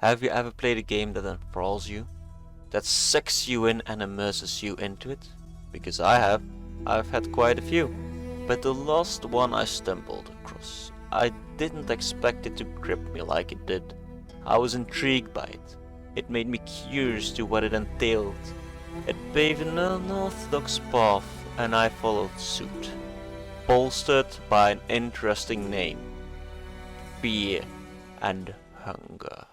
Have you ever played a game that enthralls you? That sucks you in and immerses you into it? Because I have. I've had quite a few. But the last one I stumbled across, I didn't expect it to grip me like it did. I was intrigued by it. It made me curious to what it entailed. It paved an unorthodox path and I followed suit. Bolstered by an interesting name. Fear and Hunger.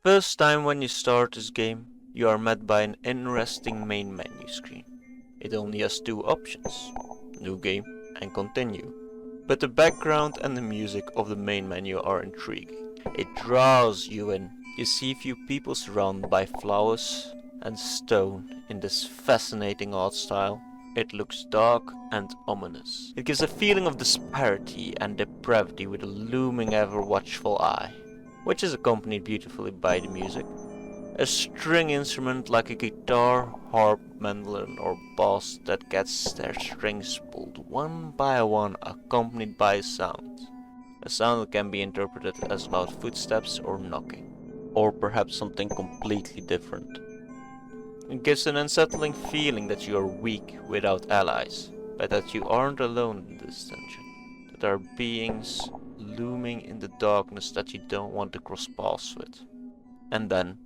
The first time when you start this game, you are met by an interesting main menu screen. It only has two options, New Game and Continue. But the background and the music of the main menu are intriguing. It draws you in. You see a few people surrounded by flowers and stone in this fascinating art style. It looks dark and ominous. It gives a feeling of disparity and depravity with a looming ever watchful eye, which is accompanied beautifully by the music. A string instrument like a guitar, harp, mandolin or bass that gets their strings pulled one by one, accompanied by a sound. A sound that can be interpreted as loud footsteps or knocking, or perhaps something completely different. It gives an unsettling feeling that you are weak without allies, but that you aren't alone in this dungeon. That there are beings looming in the darkness that you don't want to cross paths with. And then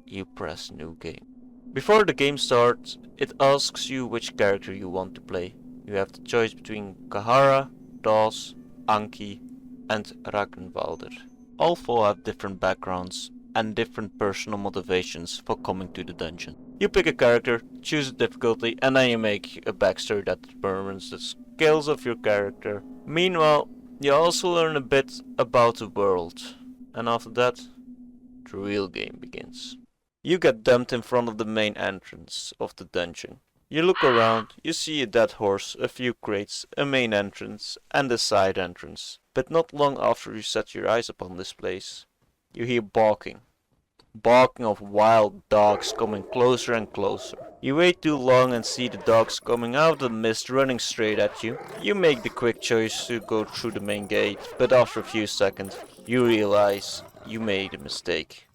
you press New Game. Before the game starts, it asks you which character you want to play. You have the choice between Kahara, Dawes, Anki and Ragnvalder. All four have different backgrounds and different personal motivations for coming to the dungeon. You pick a character, choose a difficulty, and then you make a backstory that determines the skills of your character. Meanwhile, you also learn a bit about the world, and after that, the real game begins. You get dumped in front of the main entrance of the dungeon. You look around, you see a dead horse, a few crates, a main entrance, and a side entrance. But not long after you set your eyes upon this place, you hear barking. Barking of wild dogs coming closer and closer. You wait too long and see the dogs coming out of the mist running straight at you. You make the quick choice to go through the main gate, but after a few seconds, you realize you made a mistake.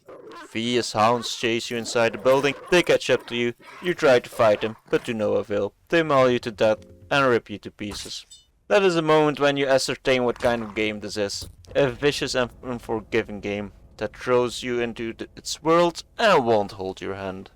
Fierce hounds chase you inside the building, they catch up to you, you try to fight them, but to no avail. They maul you to death and rip you to pieces. That is the moment when you ascertain what kind of game this is. A vicious and unforgiving game that throws you into its world and won't hold your hand.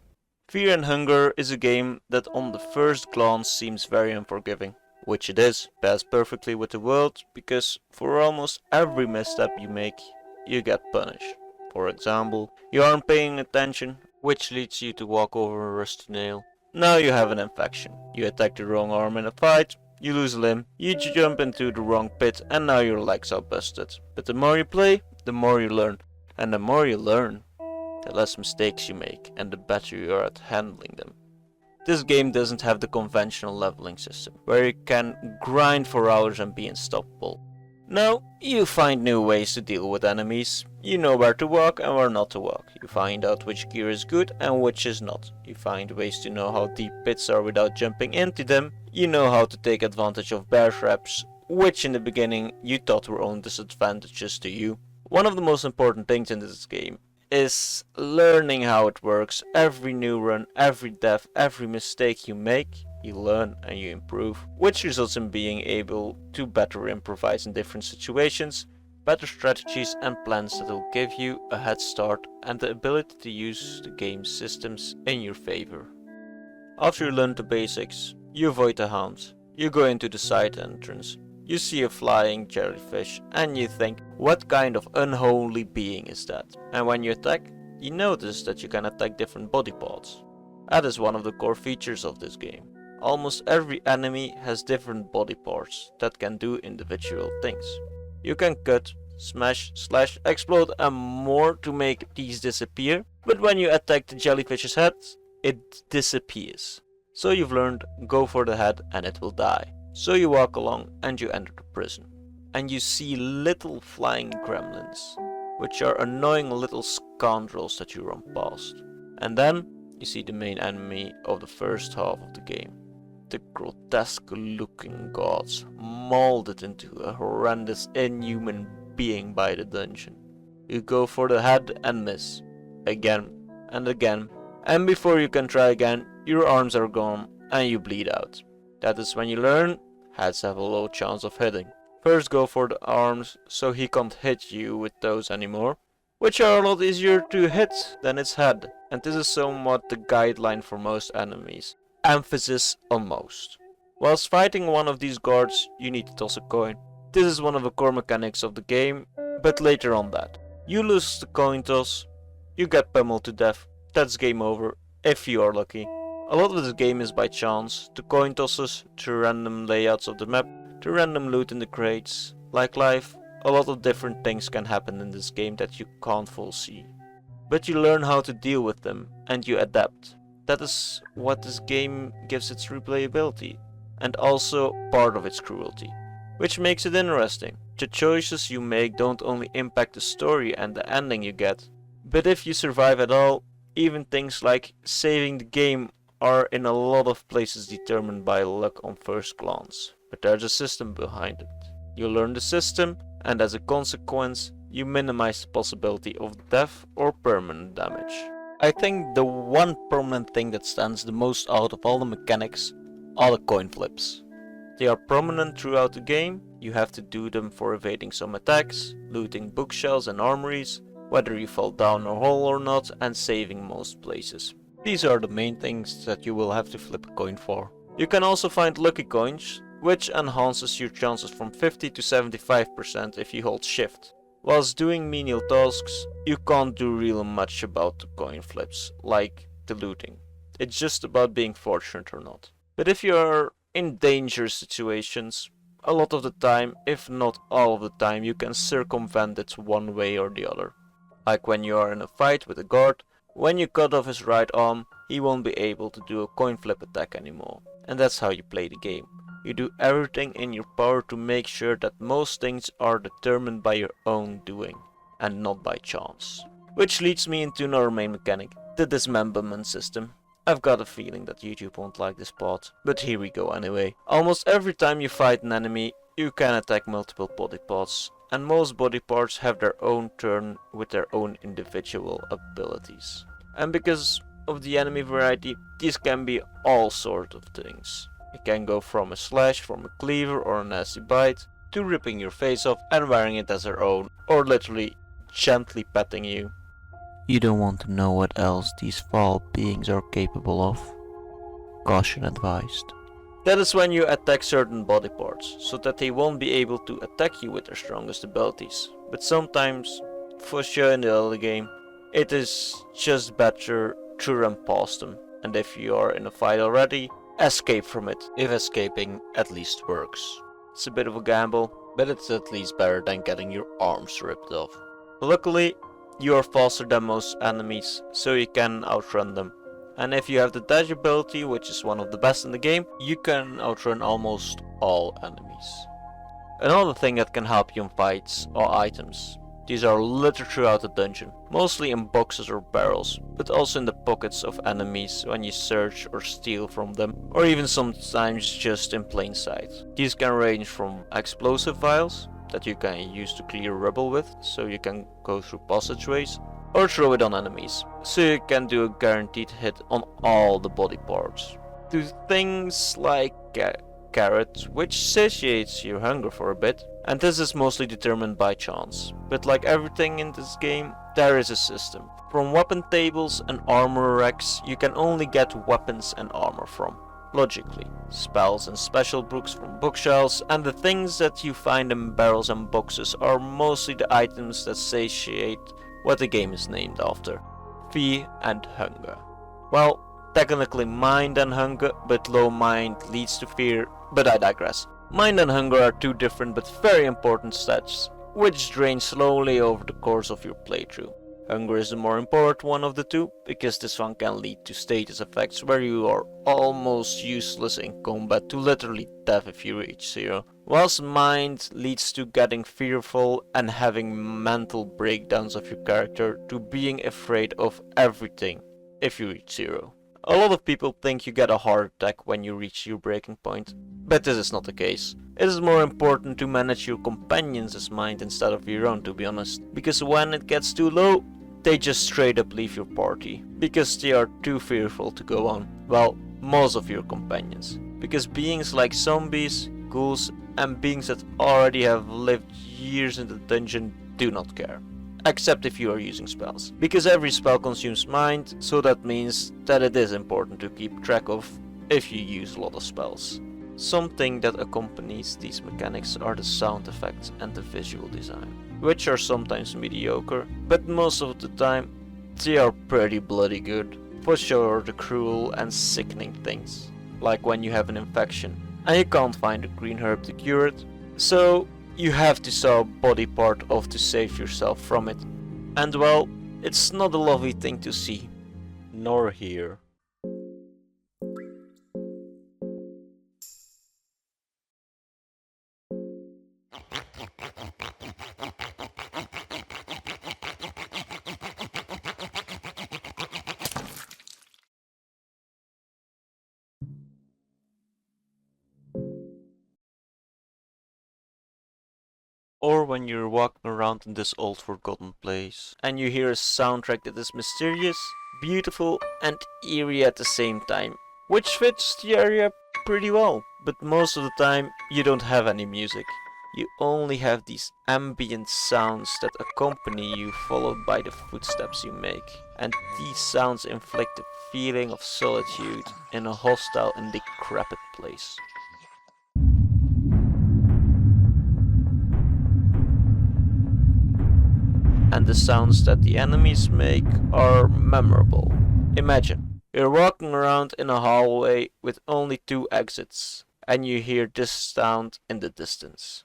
Fear and Hunger is a game that on the first glance seems very unforgiving, which it is, pairs perfectly with the world, because for almost every misstep you make, you get punished. For example, you aren't paying attention, which leads you to walk over a rusty nail. Now you have an infection. You attack the wrong arm in a fight, you lose a limb, you jump into the wrong pit and now your legs are busted. But the more you play, the more you learn. And the more you learn, the less mistakes you make and the better you are at handling them. This game doesn't have the conventional leveling system, where you can grind for hours and be unstoppable. No, you find new ways to deal with enemies. You know where to walk and where not to walk. You find out which gear is good and which is not. You find ways to know how deep pits are without jumping into them. You know how to take advantage of bear traps, which in the beginning you thought were only disadvantages to you. One of the most important things in this game is learning how it works. Every new run, every death, every mistake you make, you learn and you improve, which results in being able to better improvise in different situations, better strategies and plans that will give you a head start and the ability to use the game's systems in your favor. After you learn the basics, you avoid the hounds, you go into the side entrance, you see a flying jellyfish and you think, what kind of unholy being is that? And when you attack, you notice that you can attack different body parts. That is one of the core features of this game. Almost every enemy has different body parts that can do individual things. You can cut, smash, slash, explode and more to make these disappear, but when you attack the jellyfish's head, it disappears. So you've learned, go for the head and it will die. So you walk along and you enter the prison. And you see little flying gremlins, which are annoying little scoundrels that you run past. And then you see the main enemy of the first half of the game. The grotesque looking gods molded into a horrendous inhuman being by the dungeon. You go for the head and miss. Again and again. And before you can try again, your arms are gone and you bleed out. That is when you learn, heads have a low chance of hitting. First go for the arms so he can't hit you with those anymore, which are a lot easier to hit than its head. And this is somewhat the guideline for most enemies. Emphasis on most. Whilst fighting one of these guards, you need to toss a coin. This is one of the core mechanics of the game, but later on that. You lose the coin toss, you get pummeled to death. That's game over, if you are lucky. A lot of this game is by chance, to coin tosses, to random layouts of the map, to random loot in the crates. Like life, a lot of different things can happen in this game that you can't foresee. But you learn how to deal with them, and you adapt. That is what this game gives its replayability, and also part of its cruelty, which makes it interesting. The choices you make don't only impact the story and the ending you get, but if you survive at all, even things like saving the game are in a lot of places determined by luck on first glance. But there's a system behind it. You learn the system, and as a consequence, you minimize the possibility of death or permanent damage. I think the one prominent thing that stands the most out of all the mechanics are the coin flips. They are prominent throughout the game. You have to do them for evading some attacks, looting bookshelves and armories, whether you fall down a hole or not, and saving most places. These are the main things that you will have to flip a coin for. You can also find lucky coins, which enhances your chances from 50 to 75% if you hold shift. Whilst doing menial tasks, you can't do really much about the coin flips, like the looting. It's just about being fortunate or not. But if you are in dangerous situations, a lot of the time, if not all of the time, you can circumvent it one way or the other. Like when you are in a fight with a guard, when you cut off his right arm, he won't be able to do a coin flip attack anymore. And that's how you play the game. You do everything in your power to make sure that most things are determined by your own doing, and not by chance. Which leads me into another main mechanic, the dismemberment system. I've got a feeling that YouTube won't like this part, but here we go anyway. Almost every time you fight an enemy, you can attack multiple body parts, and most body parts have their own turn with their own individual abilities. And because of the enemy variety, these can be all sorts of things. It can go from a slash, from a cleaver or a nasty bite, to ripping your face off and wearing it as their own, or literally gently petting you. You don't want to know what else these foul beings are capable of. Caution advised. That is when you attack certain body parts, so that they won't be able to attack you with their strongest abilities. But sometimes, for sure in the early game, it is just better to run past them. And if you are in a fight already, escape from it, if escaping at least works. It's a bit of a gamble, but it's at least better than getting your arms ripped off. Luckily, you are faster than most enemies, so you can outrun them. And if you have the dash ability, which is one of the best in the game, you can outrun almost all enemies. Another thing that can help you in fights are items. These are littered throughout the dungeon, mostly in boxes or barrels, but also in the pockets of enemies when you search or steal from them, or even sometimes just in plain sight. These can range from explosive vials that you can use to clear rubble with, so you can go through passageways, or throw it on enemies, so you can do a guaranteed hit on all the body parts. To things like carrot, which satiates your hunger for a bit, and this is mostly determined by chance. But like everything in this game, there is a system. From weapon tables and armor racks, you can only get weapons and armor from. Logically, spells and special books from bookshelves, and the things that you find in barrels and boxes are mostly the items that satiate what the game is named after: fear and hunger. Well, technically mind and hunger, but low mind leads to fear, but I digress. Mind and hunger are two different but very important stats which drains slowly over the course of your playthrough. Hunger is the more important one of the two, because this one can lead to status effects where you are almost useless in combat to literally death if you reach 0, whilst mind leads to getting fearful and having mental breakdowns of your character to being afraid of everything if you reach 0. A lot of people think you get a heart attack when you reach your breaking point, but this is not the case. It is more important to manage your companions' mind instead of your own, to be honest, because when it gets too low, they just straight up leave your party, because they are too fearful to go on. Well, most of your companions, because beings like zombies, ghouls, and beings that already have lived years in the dungeon do not care. Except if you are using spells, because every spell consumes mind, so that means that it is important to keep track of if you use a lot of spells. Something that accompanies these mechanics are the sound effects and the visual design, which are sometimes mediocre, but most of the time they are pretty bloody good, for sure the cruel and sickening things, like when you have an infection and you can't find a green herb to cure it, so you have to saw a body part off to save yourself from it. And well, it's not a lovely thing to see, nor hear. Or when you're walking around in this old forgotten place and you hear a soundtrack that is mysterious, beautiful and eerie at the same time, which fits the area pretty well, but most of the time you don't have any music. You only have these ambient sounds that accompany you, followed by the footsteps you make, and these sounds inflict a feeling of solitude in a hostile and decrepit place. And the sounds that the enemies make are memorable. Imagine, you're walking around in a hallway with only 2 exits, and you hear this sound in the distance.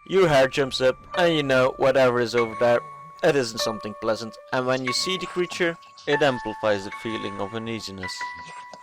Your hair jumps up, and you know whatever is over there, it isn't something pleasant, and when you see the creature, it amplifies the feeling of uneasiness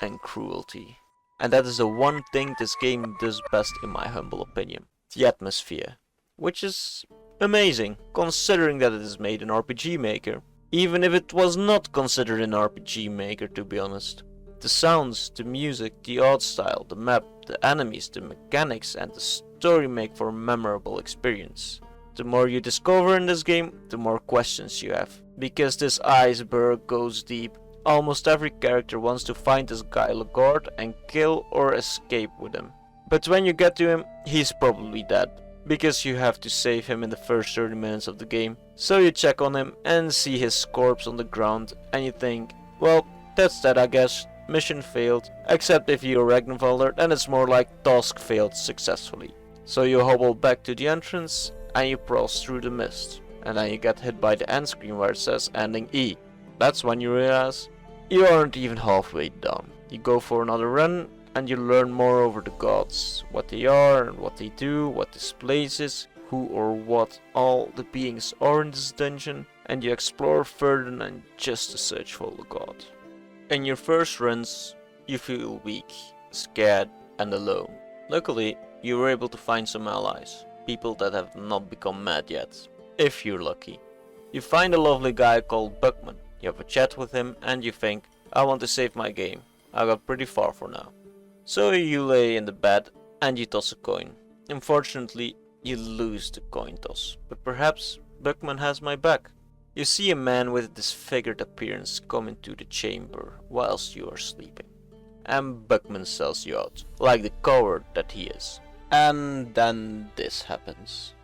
and cruelty. And that is the one thing this game does best in my humble opinion. The atmosphere. Which is amazing, considering that it is made in RPG Maker. Even if it was not considered an RPG Maker, to be honest. The sounds, the music, the art style, the map, the enemies, the mechanics and the story make for a memorable experience. The more you discover in this game, the more questions you have. Because this iceberg goes deep. Almost every character wants to find this guy Lagard and kill or escape with him. But when you get to him, he's probably dead, because you have to save him in the first 30 minutes of the game. So you check on him and see his corpse on the ground and you think, well, that's that I guess, mission failed. Except if you're Ragnvalder, then it's more like task failed successfully. So you hobble back to the entrance and you cross through the mist. And then you get hit by the end screen where it says ending E. That's when you realize you aren't even halfway done. You go for another run and you learn more over the gods, what they are and what they do, what this place is, who or what all the beings are in this dungeon, and you explore further than just to search for the god. In your first runs, you feel weak, scared and alone. Luckily, you were able to find some allies, people that have not become mad yet, if you're lucky. You find a lovely guy called Buckman. You have a chat with him and you think, I want to save my game. I got pretty far for now. So you lay in the bed and you toss a coin. Unfortunately, you lose the coin toss, but perhaps Buckman has my back. You see a man with a disfigured appearance come into the chamber whilst you are sleeping. And Buckman sells you out, like the coward that he is. And then this happens.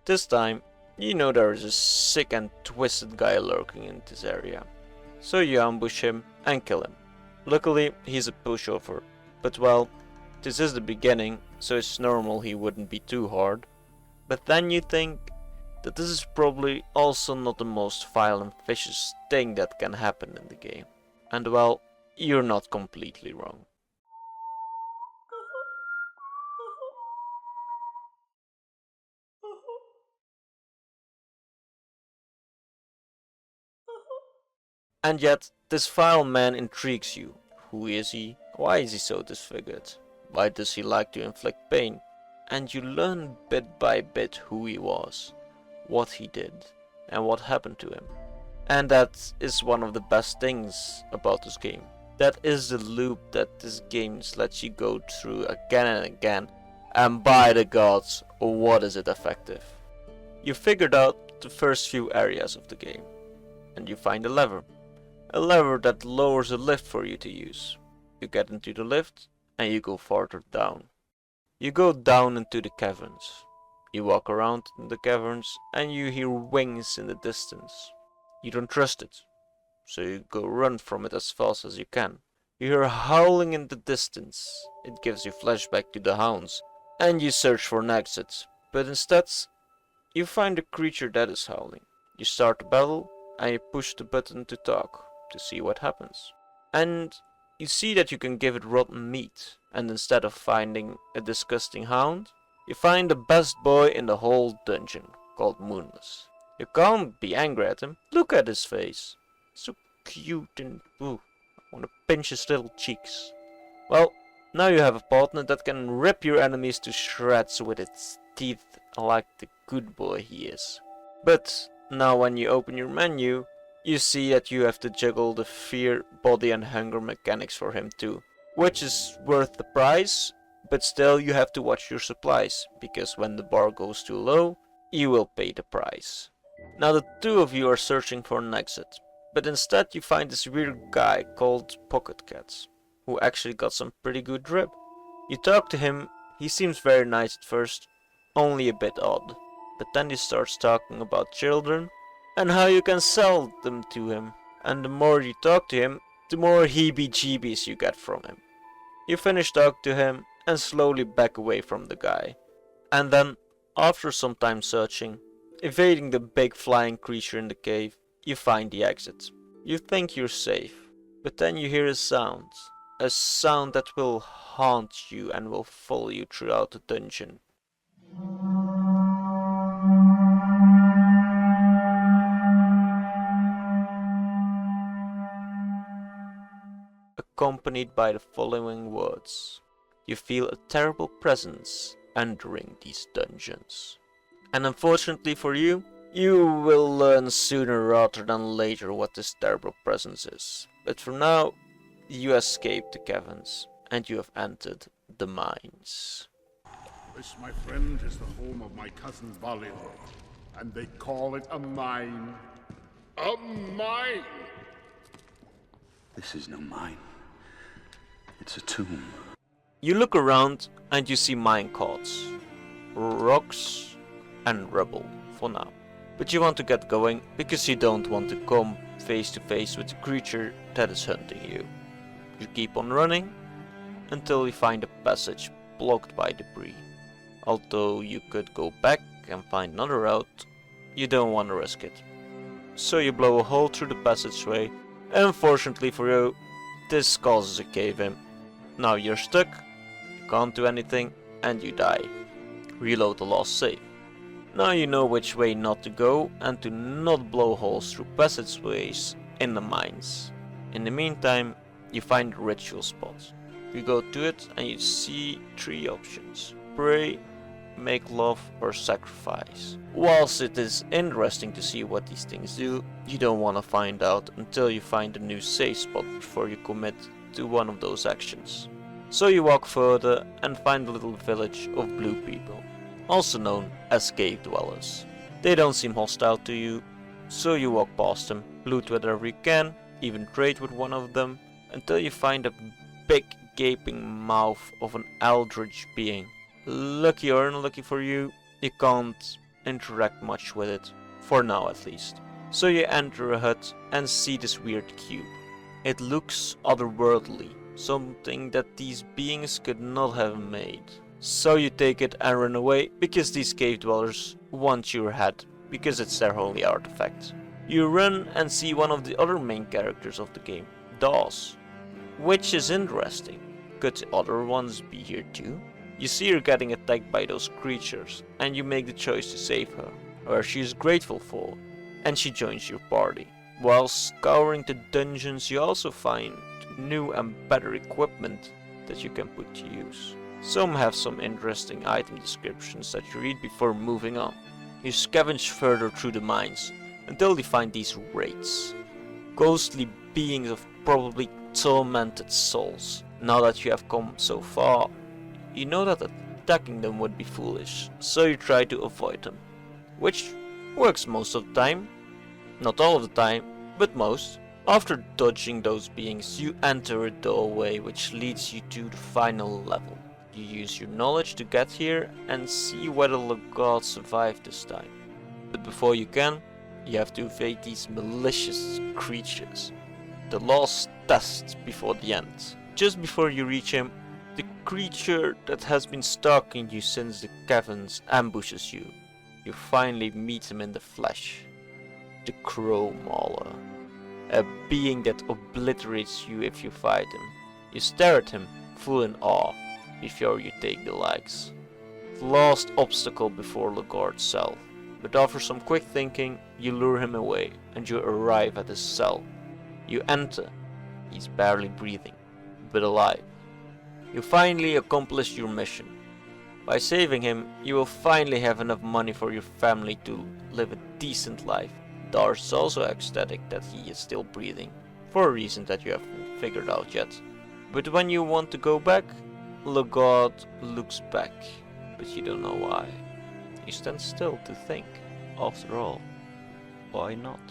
This time, you know there is a sick and twisted guy lurking in this area. So you ambush him and kill him. Luckily, he's a pushover, but well, this is the beginning, so it's normal he wouldn't be too hard. But then you think that this is probably also not the most vile and vicious thing that can happen in the game. And well, you're not completely wrong. And yet, this vile man intrigues you. Who is he? Why is he so disfigured? Why does he like to inflict pain? And you learn bit by bit who he was, what he did, and what happened to him. And that is one of the best things about this game. That is the loop that this game lets you go through again and again. And by the gods, what is it effective. You figured out the first few areas of the game. And you find a lever. A lever that lowers a lift for you to use. You get into the lift and you go farther down. You go down into the caverns. You walk around in the caverns and you hear wings in the distance. You don't trust it, so you go run from it as fast as you can. You hear howling in the distance. It gives you flashback to the hounds, and you search for an exit. But instead, you find a creature that is howling. You start the battle and you push the button to talk to see what happens. And you see that you can give it rotten meat, and instead of finding a disgusting hound, you find the best boy in the whole dungeon, called Moonless. You can't be angry at him. Look at his face. So cute and ooh, I want to pinch his little cheeks. Well, now you have a partner that can rip your enemies to shreds with its teeth like the good boy he is. But now when you open your menu, you see that you have to juggle the fear, body and hunger mechanics for him too. Which is worth the price, but still you have to watch your supplies, because when the bar goes too low, you will pay the price. Now the two of you are searching for an exit, but instead you find this weird guy called Pocket Cat, who actually got some pretty good drip. You talk to him, he seems very nice at first, only a bit odd, but then he starts talking about children and how you can sell them to him, and the more you talk to him, the more heebie-jeebies you get from him. You finish talking to him and slowly back away from the guy, and then, after some time searching, evading the big flying creature in the cave, you find the exit. You think you're safe, but then you hear a sound that will haunt you and will follow you throughout the dungeon. Accompanied by the following words: you feel a terrible presence entering these dungeons. And unfortunately for you, you will learn sooner rather than later what this terrible presence is. But for now, you escape the caverns, and you have entered the mines. This, my friend, is the home of my cousin Balin, and they call it a mine. A mine! This is no mine. It's a tomb. You look around and you see mine carts, rocks and rubble for now. But you want to get going because you don't want to come face to face with the creature that is hunting you. You keep on running until you find a passage blocked by debris. Although you could go back and find another route, you don't want to risk it. So you blow a hole through the passageway, and unfortunately for you, this causes a cave in. Now you're stuck, you can't do anything, and you die. Reload the last save. Now you know which way not to go and to not blow holes through passageways in the mines. In the meantime, you find a ritual spot. You go to it and you see three options: pray, make love or sacrifice. Whilst it is interesting to see what these things do, you don't want to find out until you find a new safe spot before you commit to one of those actions. So you walk further and find a little village of blue people, also known as cave dwellers. They don't seem hostile to you, so you walk past them, loot whatever you can, even trade with one of them, until you find a big gaping mouth of an eldritch being. Lucky or unlucky for you, you can't interact much with it, for now at least. So you enter a hut and see this weird cube. It looks otherworldly, something that these beings could not have made. So you take it and run away because these cave dwellers want your head, because it's their holy artifact. You run and see one of the other main characters of the game, Dawes, which is interesting. Could the other ones be here too? You see her getting attacked by those creatures and you make the choice to save her, where she is grateful for, and she joins your party. While scouring the dungeons you also find new and better equipment that you can put to use. Some have some interesting item descriptions that you read before moving on. You scavenge further through the mines until you find these wraiths, ghostly beings of probably tormented souls. Now that you have come so far, you know that attacking them would be foolish, so you try to avoid them, which works most of the time. Not all of the time, but most. After dodging those beings, you enter a doorway which leads you to the final level. You use your knowledge to get here and see whether the gods survive this time. But before you can, you have to evade these malicious creatures. The last test before the end. Just before you reach him, the creature that has been stalking you since the Caverns ambushes you. You finally meet him in the flesh. The Crow Mauler. A being that obliterates you if you fight him. You stare at him, full in awe, before you take the legs. The last obstacle before Lagard's cell. But after some quick thinking, you lure him away, and you arrive at his cell. You enter. He's barely breathing, but alive. You finally accomplish your mission. By saving him, you will finally have enough money for your family to live a decent life. Dars is also ecstatic that he is still breathing, for a reason that you haven't figured out yet. But when you want to go back, Lagard looks back, but you don't know why. You stand still to think. After all, why not?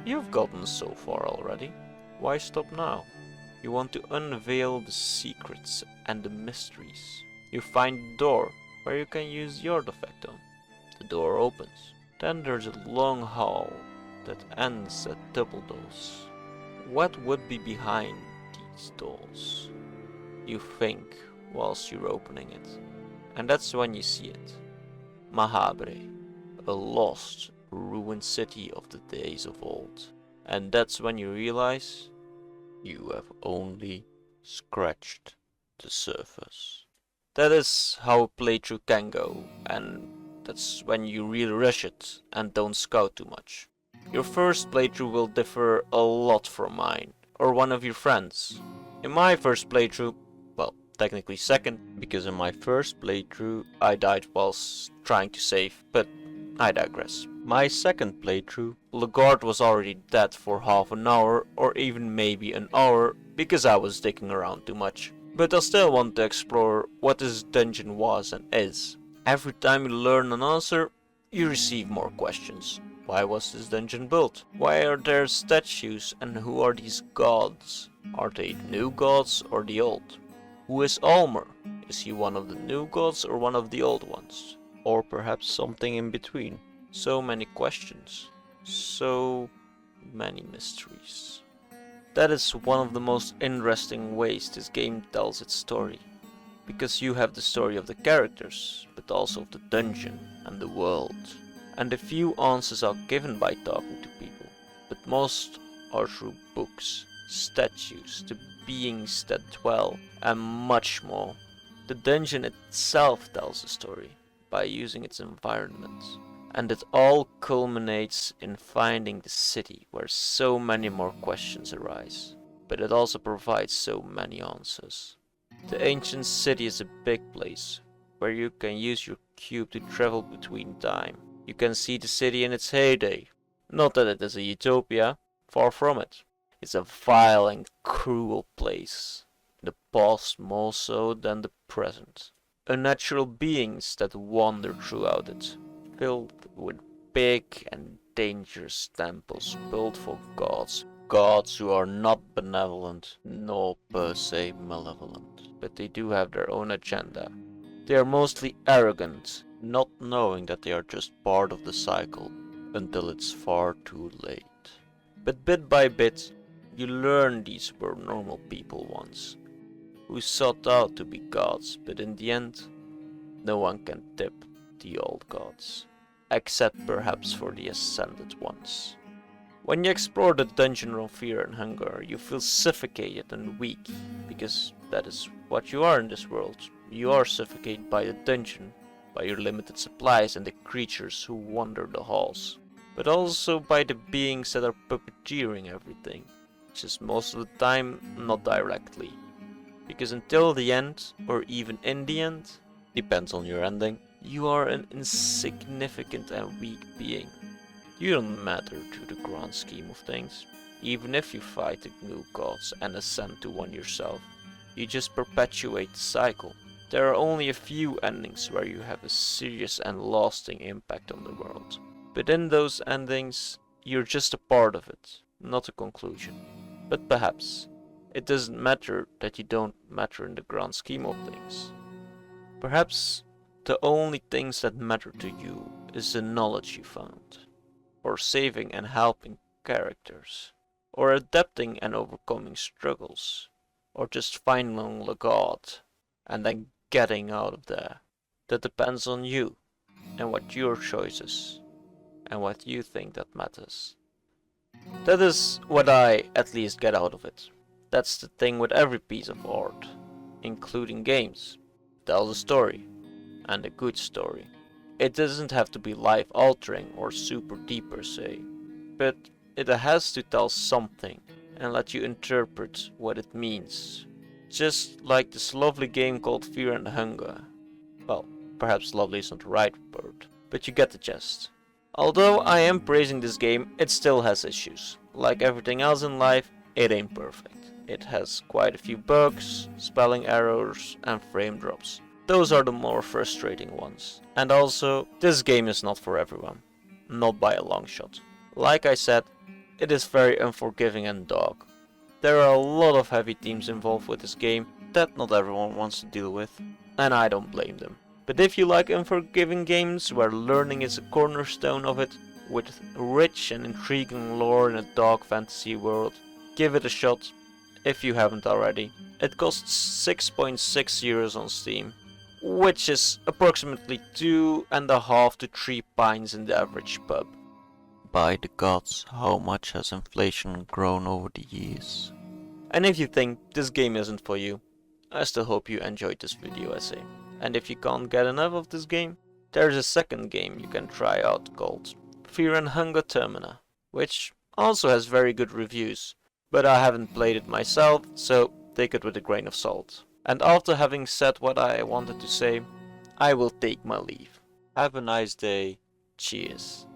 You've gotten so far already. Why stop now? You want to unveil the secrets and the mysteries. You find the door where you can use the artifact on. The door opens. Then there's a long hall that ends at double doors. What would be behind these doors? You think whilst you're opening it. And that's when you see it. Mahabre, a lost, ruined city of the days of old. And that's when you realize you have only scratched the surface. That is how a playthrough can go, and that's when you really rush it and don't scout too much. Your first playthrough will differ a lot from mine, or one of your friends. In my first playthrough, well, technically second, because in my first playthrough I died whilst trying to save, but I digress. My second playthrough, Lagard was already dead for half an hour, or even maybe an hour, because I was digging around too much. But I still want to explore what this dungeon was and is. Every time you learn an answer, you receive more questions. Why was this dungeon built? Why are there statues, and who are these gods? Are they new gods or the old? Who is Almer? Is he one of the new gods or one of the old ones? Or perhaps something in between? So many questions. So many mysteries. That is one of the most interesting ways this game tells its story. Because you have the story of the characters, but also of the dungeon and the world. And a few answers are given by talking to people, but most are through books, statues, the beings that dwell, and much more. The dungeon itself tells a story by using its environment. And it all culminates in finding the city where so many more questions arise. But it also provides so many answers. The ancient city is a big place, where you can use your cube to travel between time. You can see the city in its heyday. Not that it is a utopia, far from it. It's a vile and cruel place. The past more so than the present. Unnatural beings that wander throughout it, filled with big and dangerous temples built for gods. Gods who are not benevolent, nor per se malevolent, but they do have their own agenda. They are mostly arrogant, not knowing that they are just part of the cycle until it's far too late. But bit by bit, you learn these were normal people once, who sought out to be gods, but in the end, no one can tip the old gods, except perhaps for the ascended ones. When you explore the dungeon of fear and hunger, you feel suffocated and weak, because that is what you are in this world. You are suffocated by the dungeon, by your limited supplies and the creatures who wander the halls, but also by the beings that are puppeteering everything, just most of the time not directly. Because until the end, or even in the end, depends on your ending, you are an insignificant and weak being. You don't matter to the grand scheme of things, even if you fight the new gods and ascend to one yourself. You just perpetuate the cycle. There are only a few endings where you have a serious and lasting impact on the world. But in those endings, you're just a part of it, not a conclusion. But perhaps it doesn't matter that you don't matter in the grand scheme of things. Perhaps the only things that matter to you is the knowledge you found, or saving and helping characters, or adapting and overcoming struggles, or just finding a god and then getting out of there. That depends on you and what your choices and what you think that matters. That is what I at least get out of it. That's the thing with every piece of art, including games. Tell a story, and a good story. It doesn't have to be life altering or super deep per se, but it has to tell something and let you interpret what it means. Just like this lovely game called Fear and Hunger. Well, perhaps lovely isn't the right word, but you get the gist. Although I am praising this game, it still has issues. Like everything else in life, it ain't perfect. It has quite a few bugs, spelling errors and frame drops. Those are the more frustrating ones. And also, this game is not for everyone. Not by a long shot. Like I said, it is very unforgiving and dog. There are a lot of heavy themes involved with this game that not everyone wants to deal with, and I don't blame them. But if you like unforgiving games where learning is a cornerstone of it, with rich and intriguing lore in a dark fantasy world, give it a shot if you haven't already. It costs 6.6 euros on Steam, which is approximately 2.5 to 3 pints in the average pub. By the gods, how much has inflation grown over the years? And if you think this game isn't for you, I still hope you enjoyed this video essay. And if you can't get enough of this game, there's a second game you can try out called Fear and Hunger Termina, which also has very good reviews, but I haven't played it myself, so take it with a grain of salt. And after having said what I wanted to say, I will take my leave. Have a nice day. Cheers.